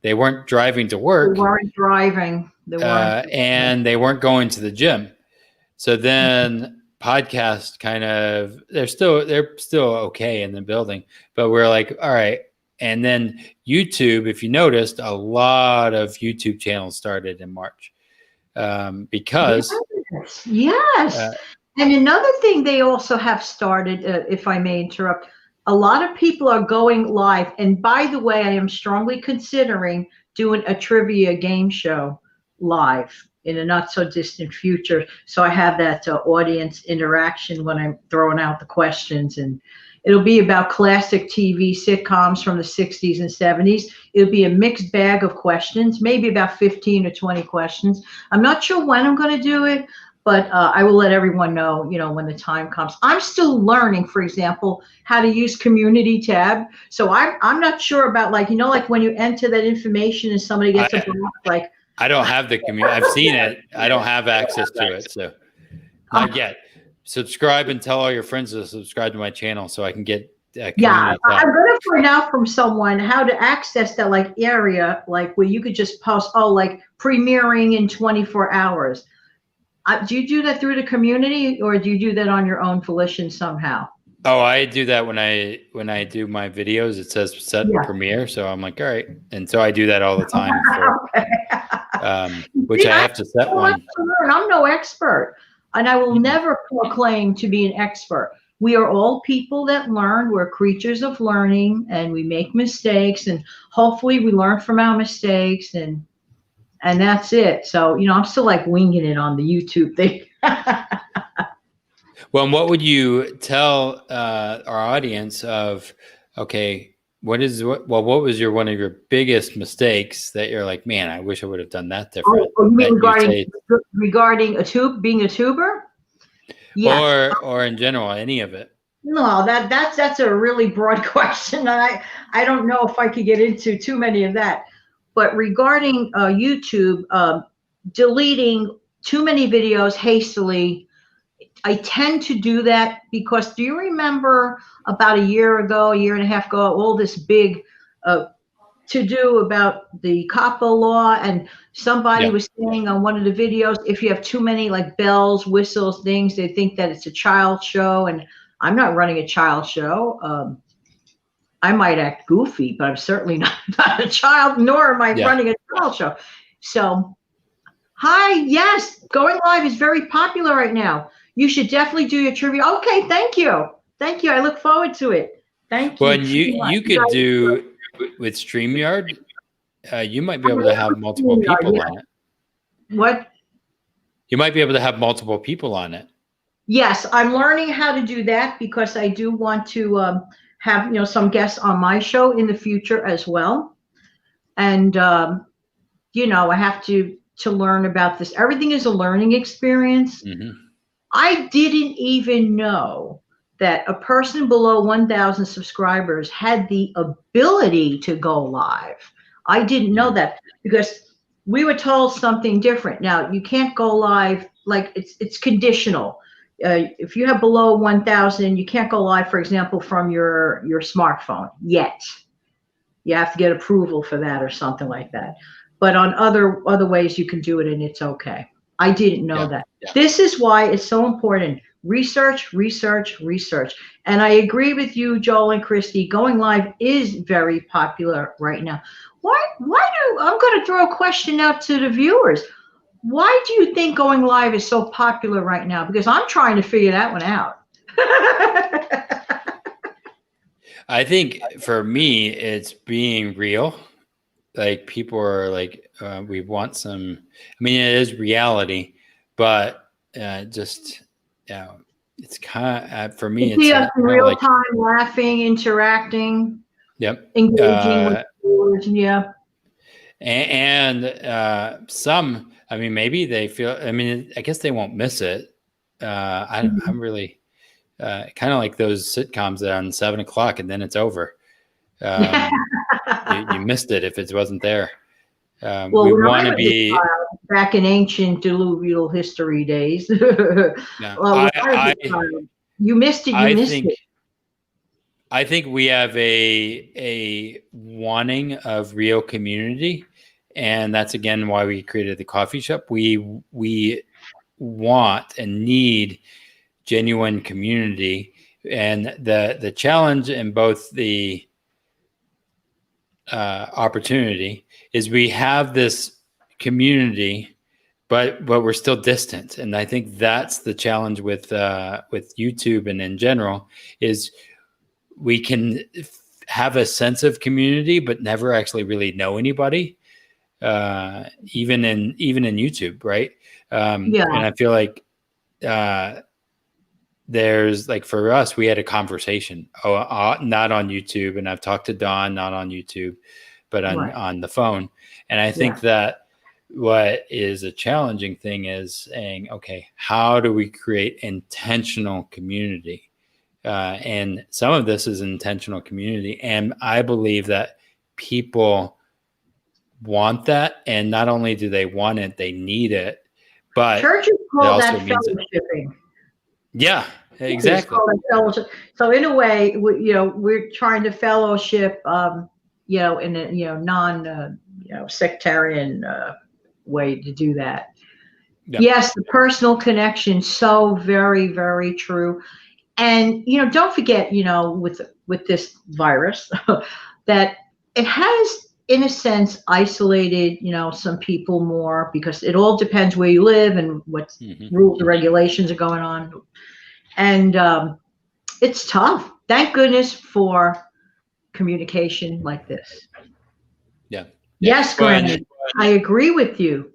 They weren't driving to work. They weren't driving. And they weren't going to the gym. So then podcast they're still okay in the building, but we're like, all right. And then YouTube, if you noticed, a lot of YouTube channels started in March because yes. And another thing they also have started, if I may interrupt, a lot of people are going live. And by the way, I am strongly considering doing a trivia game show live in a not so distant future. So I have that audience interaction when I'm throwing out the questions, and it'll be about classic TV sitcoms from the 60s and 70s. It'll be a mixed bag of questions, maybe about 15 or 20 questions. I'm not sure when I'm going to do it, but I will let everyone know, when the time comes. I'm still learning, for example, how to use Community tab. So I'm not sure about like when you enter that information and somebody gets a block, like. I don't have the community. I've seen it. I don't have access to it. So not yet. Subscribe and tell all your friends to subscribe to my channel so I can get Community tab. I'm going to find out from someone how to access that area, like where you could just post, like premiering in 24 hours. Do you do that through the community, or do you do that on your own volition somehow? Oh, I do that when I do my videos. It says set premiere, so I'm like, all right, and so I do that all the time. Which I have to set one. I'm no expert, and I will never proclaim to be an expert. We are all people that learn. We're creatures of learning, and we make mistakes, and hopefully we learn from our mistakes, and that's it. So, I'm still like winging it on the YouTube thing. Well, and what would you tell our audience of, okay, what was one of your biggest mistakes that you're like, man, I wish I would have done that different? You mean regarding being a tuber? Yeah. Or in general, any of it? No, that's a really broad question. I don't know if I could get into too many of that. But regarding YouTube, deleting too many videos hastily, I tend to do that because do you remember about a year and a half ago, all this big to-do about the COPPA law, and somebody was saying on one of the videos, if you have too many like bells, whistles, things, they think that it's a child show, and I'm not running a child show. I might act goofy, but I'm certainly not a child, nor am I running a child show. So, hi, yes, going live is very popular right now. You should definitely do your trivia. Okay, thank you. Thank you. I look forward to it. Thank you. Well, you could do with StreamYard, you might be able to have multiple people on it. What? You might be able to have multiple people on it. Yes, I'm learning how to do that because I do want to have some guests on my show in the future as well. And I have to learn about this. Everything is a learning experience. Mm-hmm. I didn't even know that a person below 1,000 subscribers had the ability to go live. I didn't know that because we were told something different. Now you can't go live, like it's conditional. If you have below 1,000, you can't go live, for example, from your smartphone yet. You have to get approval for that or something like that. But on other ways you can do it, and it's okay. I didn't know that. Yeah. This is why it's so important. Research, research, research. And I agree with you, Joel and Christy. Going live is very popular right now. I'm going to throw a question out to the viewers. Why do you think going live is so popular right now? Because I'm trying to figure that one out. I think for me, it's being real. Like people are like, we want some, I mean, it is reality, but just, it's kind of, for me, it's real like, time laughing, interacting. Yep. Engaging with viewers, yeah. And some, I mean, maybe they feel, I mean, I guess they won't miss it. I'm really kind of like those sitcoms that are on 7 o'clock and then it's over. You missed it if it wasn't there. Well, we want to be back in ancient diluvial history days. No, you missed it. You missed it. I think we have a wanting of real community, and that's again why we created the coffee shop. We want and need genuine community, and the challenge in both the opportunity is we have this community, but we're still distant, and I think that's the challenge with YouTube and in general is we can have a sense of community, but never actually really know anybody, even in YouTube, right? And I feel like there's like for us, we had a conversation, not on YouTube, and I've talked to Dawn, not on YouTube, but on the phone. And I think that what is a challenging thing is saying, okay, how do we create intentional community? And some of this is intentional community. And I believe that people want that. And not only do they want it, they need it. But churches call that fellowshipping. Yeah, exactly. So in a way, we're trying to fellowship, in a, non, sectarian way to do that. Yep. Yes, the personal connection, so very, very true. And, don't forget, with this virus that it has, in a sense, isolated, some people more because it all depends where you live and what rules and regulations are going on. And it's tough. Thank goodness for communication like this. Yeah. Yes, Granny, I agree with you.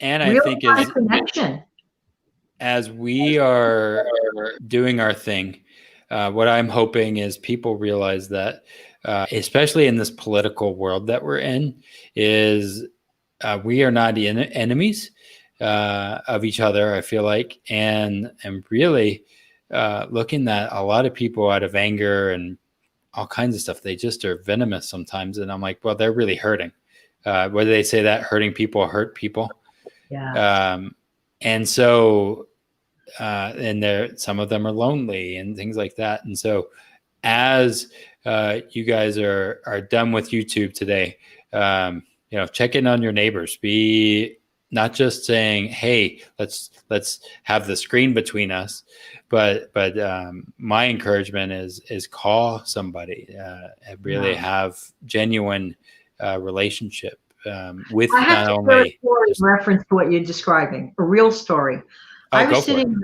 And I think as we are doing our thing, what I'm hoping is people realize that, especially in this political world that we're in, is we are not enemies of each other, I feel like, and really looking at a lot of people out of anger and all kinds of stuff. They just are venomous sometimes, and I'm like, well, they're really hurting. Whether they say that hurting people hurt people. Yeah. And so, and some of them are lonely and things like that. And so as you guys are done with YouTube today, check in on your neighbors. Be not just saying, hey, let's have the screen between us, but my encouragement is call somebody, and really have genuine relationship with not only reference to what you're describing, a real story. I was sitting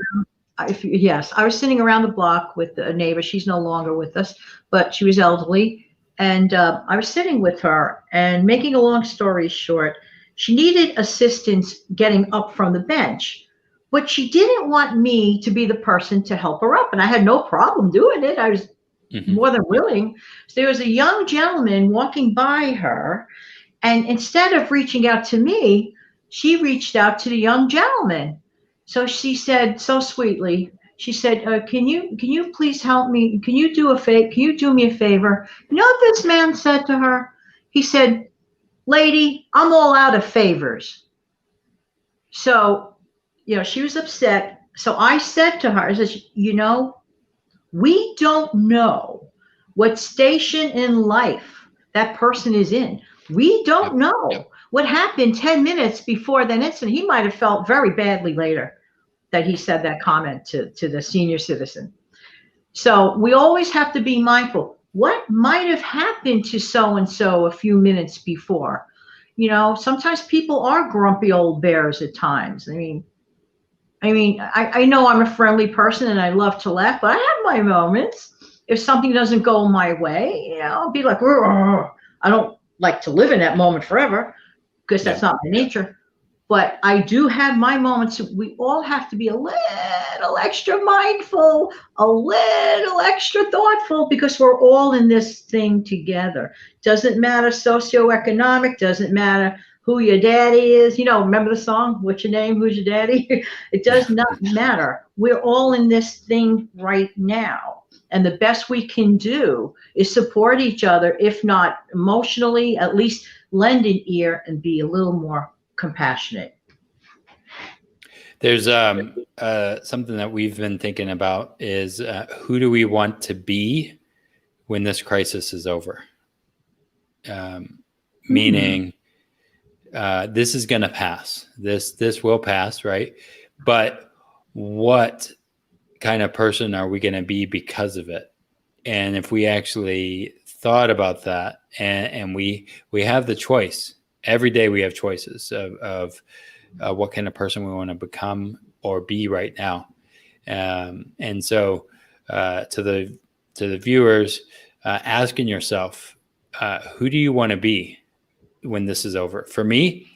around the block with a neighbor. She's no longer with us, but she was elderly, and I was sitting with her. And making a long story short, she needed assistance getting up from the bench, but she didn't want me to be the person to help her up, and I had no problem doing it. I was more than willing. So there was a young gentleman walking by her, and instead of reaching out to me, she reached out to the young gentleman. So she said so sweetly, She said, can you please help me? Can you do me a favor? You know what this man said to her? He said, lady, I'm all out of favors. So, she was upset. So I said to her, I said, we don't know what station in life that person is in. We don't know what happened 10 minutes before that incident. He might have felt very badly later that he said that comment to the senior citizen. So we always have to be mindful. What might have happened to so-and-so a few minutes before? Sometimes people are grumpy old bears at times. I know I'm a friendly person and I love to laugh, but I have my moments. If something doesn't go my way, I'll be like, I don't like to live in that moment forever because that's not my nature. But I do have my moments. We all have to be a little extra mindful, a little extra thoughtful, because we're all in this thing together. Doesn't matter socioeconomic, doesn't matter who your daddy is. Remember the song, what's your name, who's your daddy? It does not matter. We're all in this thing right now. And the best we can do is support each other, if not emotionally, at least lend an ear and be a little more compassionate. There's something that we've been thinking about is who do we want to be when this crisis is over? Meaning this is going to pass. This will pass, right? But what kind of person are we going to be because of it? And if we actually thought about that, and we have the choice. Every day we have choices of what kind of person we want to become or be right now. And so to the viewers, asking yourself, who do you want to be when this is over? For me,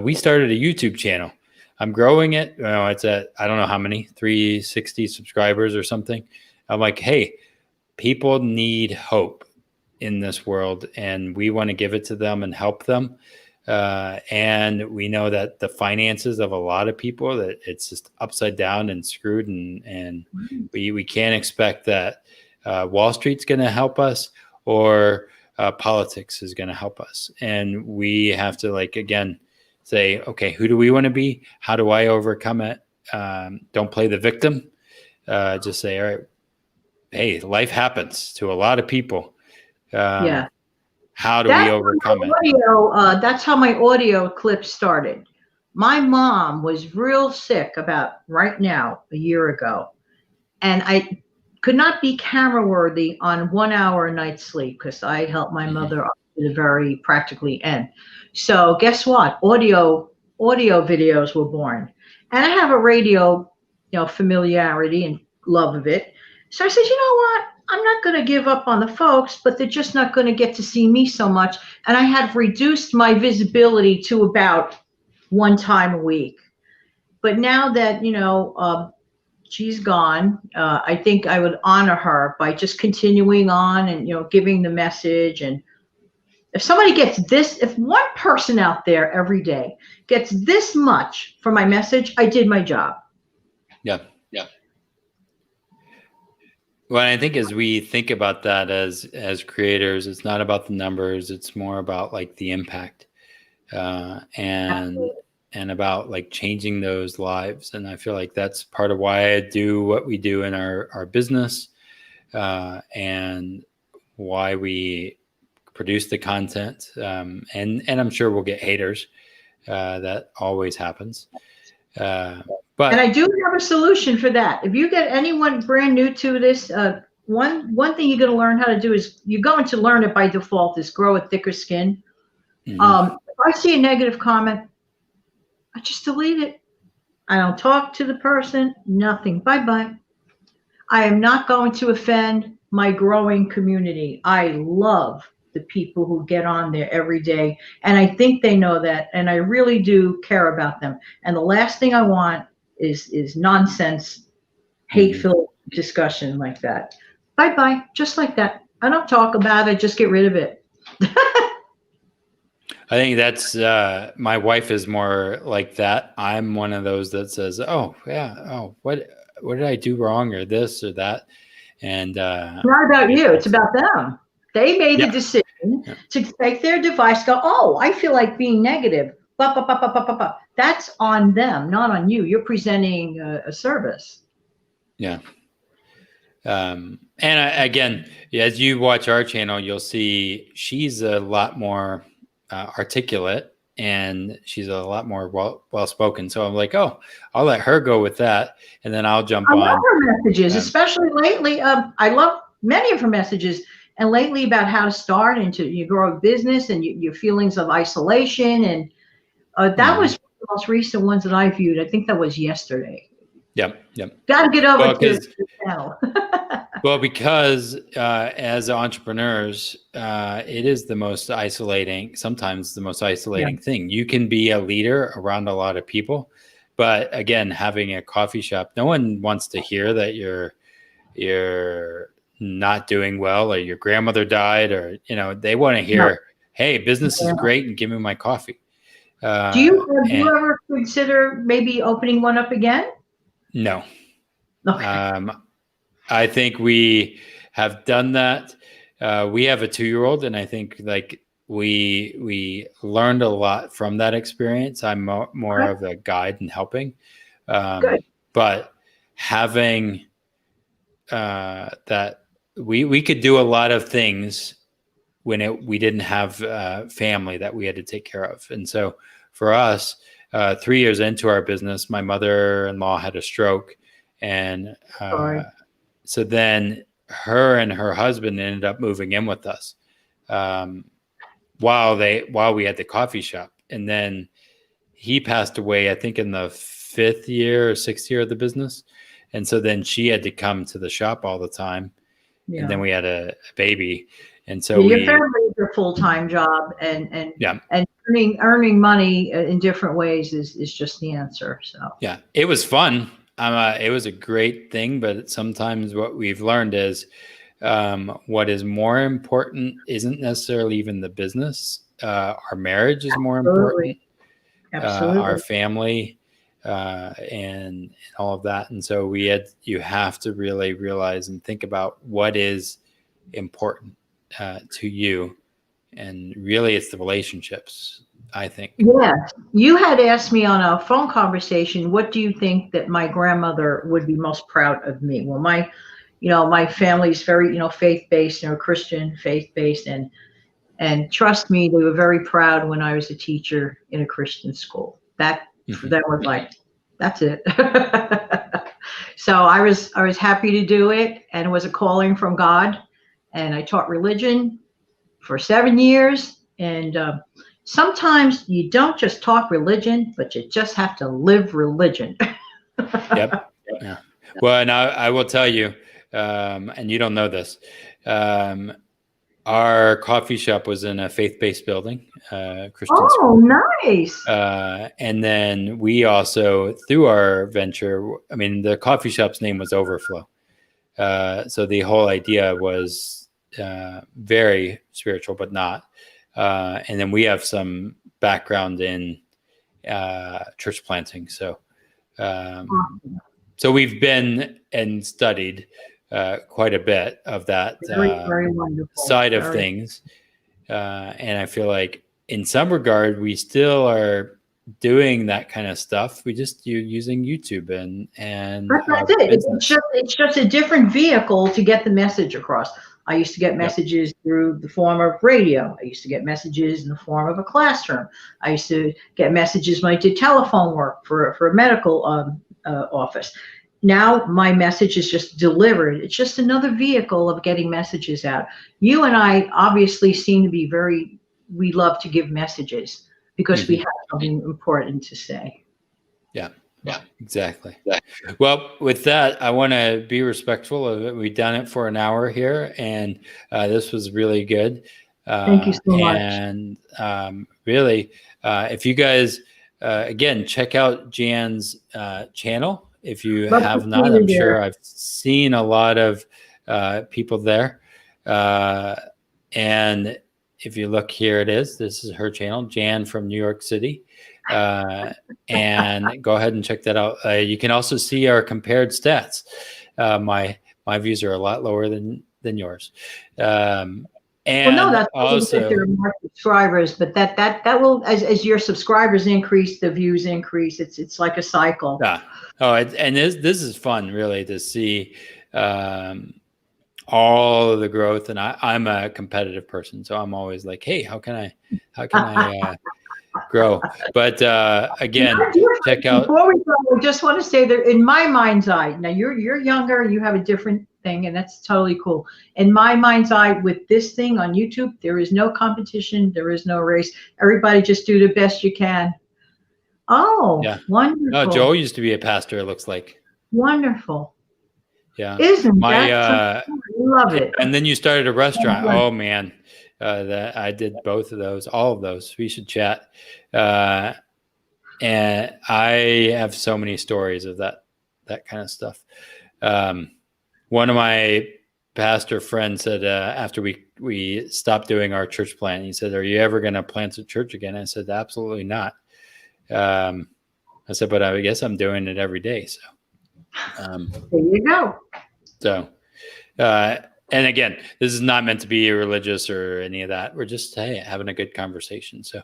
we started a YouTube channel. I'm growing it. It's at, I don't know how many, 360 subscribers or something. I'm like, hey, people need hope in this world, and we want to give it to them and help them. And we know that the finances of a lot of people, that it's just upside down and screwed, and we can't expect that Wall Street's going to help us or politics is going to help us. And we have to, again, say, okay, who do we want to be? How do I overcome it? Don't play the victim. Just say, all right, hey, life happens to a lot of people. How do we overcome it? That's how my audio clip started. My mom was real sick about right now, a year ago. And I could not be camera worthy on 1 hour a night's sleep because I helped my mother up to the very practically end. So guess what? Audio videos were born. And I have a radio, familiarity and love of it. So I said, you know what? I'm not going to give up on the folks, but they're just not going to get to see me so much. And I have reduced my visibility to about one time a week. But now that, she's gone, I think I would honor her by just continuing on and, giving the message. And if somebody gets this, if one person out there every day gets this much for my message, I did my job. Yeah. Well, I think as we think about that as creators, it's not about the numbers. It's more about the impact and about changing those lives. And I feel like that's part of why I do what we do in our business and why we produce the content. And I'm sure we'll get haters. That always happens. And I do have a solution for that. If you get anyone brand new to this, one thing you're going to learn how to do is you're going to learn it by default is grow a thicker skin. If I see a negative comment, I just delete it. I don't talk to the person, nothing. Bye-bye. I am not going to offend my growing community. I love the people who get on there every day. And I think they know that. And I really do care about them. And the last thing I want is nonsense, hate-filled discussion like that. Bye-bye, just like that. I don't talk about it, just get rid of it. I think that's, my wife is more like that. I'm one of those that says, oh, yeah, oh, what what did I do wrong or this or that? And It's not about you. It's about them. They made the decision to take their device, go, oh, I feel like being negative. Bah, bah, bah, bah, bah, bah, bah. That's on them, not on you. You're presenting a service. Yeah. Again, as you watch our channel, you'll see she's a lot more articulate and she's a lot more well spoken. So I'm like, oh, I'll let her go with that, and then I'll jump on. I love her messages, especially lately. I love many of her messages, and lately about how to start and you grow a business and your feelings of isolation, and that was the most recent ones that I viewed. I think that was yesterday. Yep. Got to get over to the channel. Well, because as entrepreneurs, it is the most isolating, sometimes the most isolating thing. You can be a leader around a lot of people, but again, having a coffee shop, no one wants to hear that you're not doing well or your grandmother died, or they want to hear, hey, business is great and give me my coffee. Do you ever consider maybe opening one up again? No. Okay. I think we have done that. We have a 2-year-old, and I think like we learned a lot from that experience. I'm more of a guide and helping, but having that we could do a lot of things when we didn't have family that we had to take care of. And so for us, 3 years into our business, my mother-in-law had a stroke, and so then her and her husband ended up moving in with us while we had the coffee shop. And then he passed away, I think, in the 5th year or 6th year of the business. And so then she had to come to the shop all the time. Yeah. And then we had a baby. And so your family is a full-time job, and earning money in different ways is just the answer. So yeah, it was fun. It was a great thing, but sometimes what we've learned is what is more important isn't necessarily even the business. Our marriage is more important. Absolutely. Our family and all of that. And so you have to really realize and think about what is important to you. And really it's the relationships, I think. Yes. You had asked me on a phone conversation, what do you think that my grandmother would be most proud of me? Well, my family's very, faith-based, Christian faith-based, and trust me, they were very proud when I was a teacher in a Christian school. That for them was like, that's it. So I was happy to do it, and it was a calling from God. And I taught religion for 7 years, and sometimes you don't just talk religion, but you just have to live religion. Yep. Yeah. Well, and I will tell you, and you don't know this, our coffee shop was in a faith-based building, Christian school. Nice. And then we also, through our venture, the coffee shop's name was Overflow. So the whole idea was very spiritual, but not. And then we have some background in church planting. So we've been and studied quite a bit of that very wonderful side of things. And I feel like in some regard, we still are doing that kind of stuff. You're using YouTube and that's it. It's just a different vehicle to get the message across. I used to get messages through the form of radio. I used to get messages in the form of a classroom. I used to get messages when I did telephone work for a medical office. Now my message is just delivered. It's just another vehicle of getting messages out. You and I obviously seem to be we love to give messages because we have something important to say. Yeah, exactly. Well, with that, I want to be respectful of it. We've done it for an hour here, and this was really good. Thank you so much. And really, if you guys, again, check out Jan's channel. If you have not, I'm sure I've seen a lot of people there. And if you look here, this is her channel, Jan from New York City. And go ahead and check that out. You can also see our compared stats. My views are a lot lower than yours. And well, no, that's also if there are more subscribers, but that will, as your subscribers increase, the views increase. It's like a cycle. yeah. Oh, and this is fun, really, to see all of the growth. And I'm a competitive person, so I'm always like, hey, how can I grow? But again, check out. Before we go, I just want to say that in my mind's eye, now you're younger, you have a different thing, and that's totally cool. In my mind's eye, with this thing on YouTube, there is no competition, there is no race. Everybody just do the best you can. Oh, yeah. Wonderful. No, Joel used to be a pastor, it looks like. Wonderful. Yeah. Isn't that I love it. And then you started a restaurant. Oh man. That I did both of those, all of those. We should chat. And I have so many stories of that kind of stuff. One of my pastor friends said, after we stopped doing our church plant, he said, "Are you ever going to plant a church again?" I said, "Absolutely not." I said, "But I guess I'm doing it every day." So there you go. So, and again, this is not meant to be religious or any of that. We're just having a good conversation. So,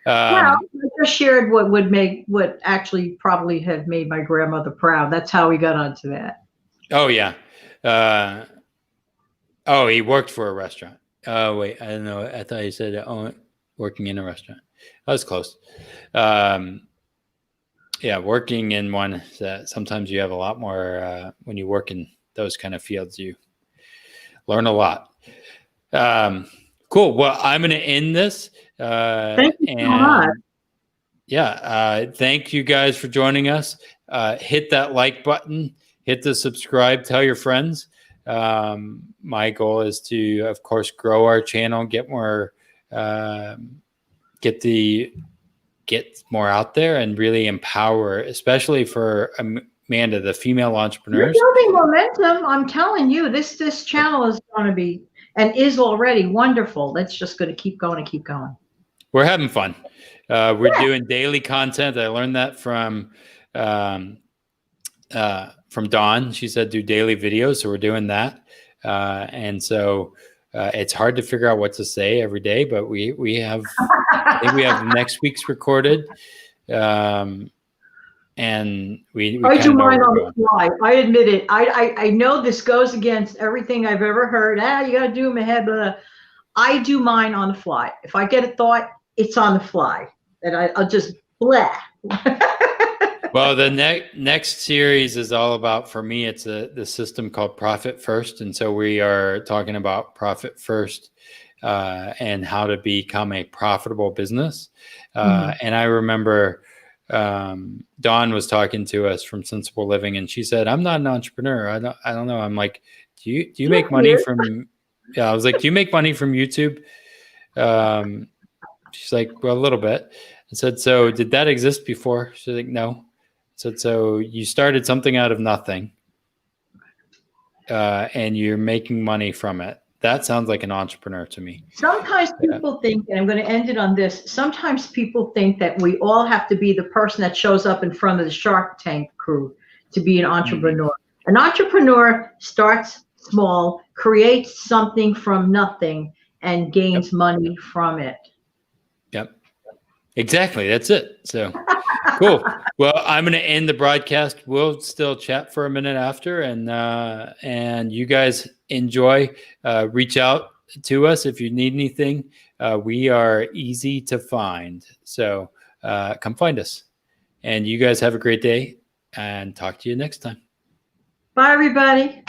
well, I just shared what actually probably have made my grandmother proud. That's how we got onto that. Oh yeah. He worked for a restaurant. Oh wait, I don't know. I thought you said working in a restaurant. I was close. Yeah, working in one. Sometimes you have a lot more when you work in those kind of fields. You learn a lot. Cool. Well, I'm going to end this. Thank you so much. Yeah. Thank you guys for joining us. Hit that like button. Hit the subscribe. Tell your friends. My goal is to, of course, grow our channel, get more, get more out there, and really empower, especially for Amanda, the female entrepreneurs. You're building momentum. I'm telling you, this channel is going to be and is already wonderful. That's just going to keep going and keep going. We're having fun. We're doing daily content. I learned that from Dawn. She said do daily videos, so we're doing that. And so it's hard to figure out what to say every day, but we have I think we have next week's recorded. And we I do mine on the fly. I admit it. I know this goes against everything I've ever heard. You got to do them ahead. But I do mine on the fly. If I get a thought, it's on the fly. And I'll just blah. Well, the next series is all about, for me, it's the system called Profit First. And so we are talking about Profit First and how to become a profitable business. And I remember Dawn was talking to us from Sensible Living, and she said, "I'm not an entrepreneur. I don't know." I'm like, "Do you make money from?" Yeah, I was like, "Do you make money from YouTube?" She's like, "Well, a little bit." I said, "So did that exist before?" She's like, "No." I said, "So you started something out of nothing, and you're making money from it. That sounds like an entrepreneur to me." Sometimes people think, and I'm going to end it on this, sometimes people think that we all have to be the person that shows up in front of the Shark Tank crew to be an entrepreneur. An entrepreneur starts small, creates something from nothing, and gains money from it. Yep. Exactly. That's it. So cool. Well, I'm going to end the broadcast. We'll still chat for a minute after, and you guys enjoy. Reach out to us if you need anything. We are easy to find. So come find us. And you guys have a great day, and talk to you next time. Bye, everybody.